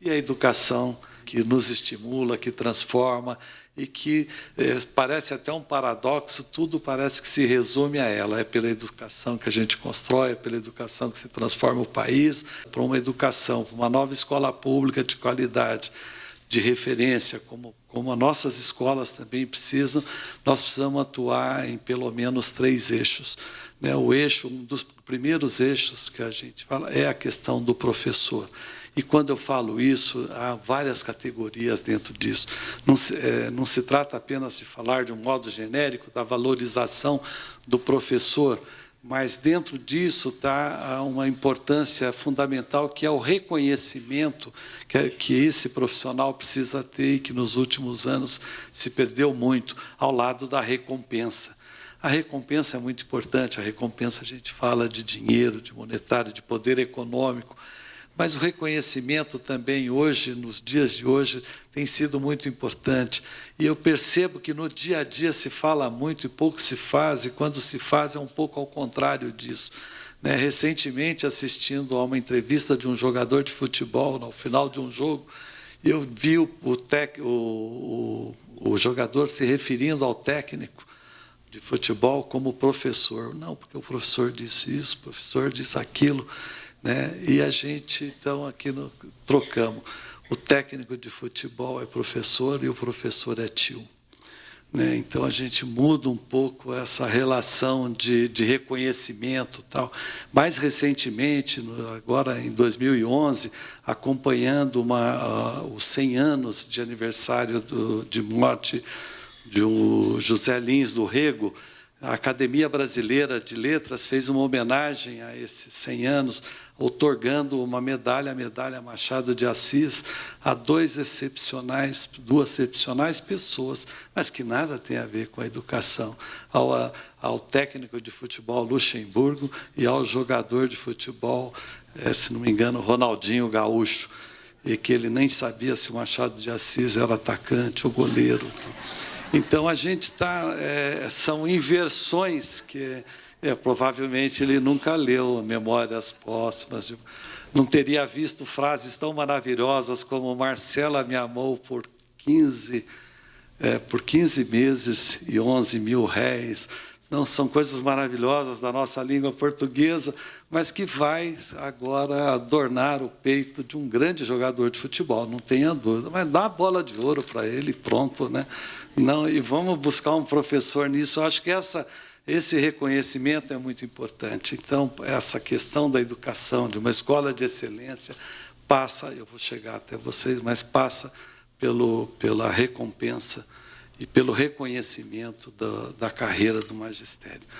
e a educação que nos estimula, que transforma e que parece até um paradoxo, tudo parece que se resume a ela. É pela educação que a gente constrói, é pela educação que se transforma o país, para uma educação, para uma nova escola pública de qualidade, de referência, como as nossas escolas também precisam, nós precisamos atuar em pelo menos 3 eixos. O eixo, um dos primeiros eixos que a gente fala é a questão do professor. E quando eu falo isso, há várias categorias dentro disso. Não se trata apenas de falar de um modo genérico da valorização do professor, mas dentro disso está uma importância fundamental, que é o reconhecimento que esse profissional precisa ter e que nos últimos anos se perdeu muito, ao lado da recompensa. A recompensa é muito importante, a recompensa a gente fala de dinheiro, de monetário, de poder econômico, mas o reconhecimento também hoje, nos dias de hoje, tem sido muito importante. E eu percebo que no dia a dia se fala muito e pouco se faz, e quando se faz é um pouco ao contrário disso. Recentemente, assistindo a uma entrevista de um jogador de futebol, no final de um jogo, eu vi o jogador se referindo ao técnico de futebol como professor. Não, porque o professor disse isso, o professor disse aquilo. E a gente, então, aqui trocamos. O técnico de futebol é professor e o professor é tio. Então, a gente muda um pouco essa relação de reconhecimento. Tal. Mais recentemente, agora em 2011, acompanhando os 100 anos de aniversário de morte de José Lins do Rego, a Academia Brasileira de Letras fez uma homenagem a esses 100 anos, outorgando uma medalha, a medalha Machado de Assis, a duas excepcionais pessoas, mas que nada tem a ver com a educação, ao técnico de futebol Luxemburgo e ao jogador de futebol, se não me engano, Ronaldinho Gaúcho, e que ele nem sabia se o Machado de Assis era atacante ou goleiro. Então, a gente está... são inversões que... provavelmente ele nunca leu Memórias Póstumas, não teria visto frases tão maravilhosas como Marcela me amou por 15 meses e 11 mil réis. Não, são coisas maravilhosas da nossa língua portuguesa, mas que vai agora adornar o peito de um grande jogador de futebol, não tenha dúvida. Mas dá a bola de ouro para ele, pronto, Não, e vamos buscar um professor nisso. Eu acho que esse reconhecimento é muito importante. Então, essa questão da educação, de uma escola de excelência, passa, eu vou chegar até vocês, mas passa pela recompensa e pelo reconhecimento da carreira do magistério.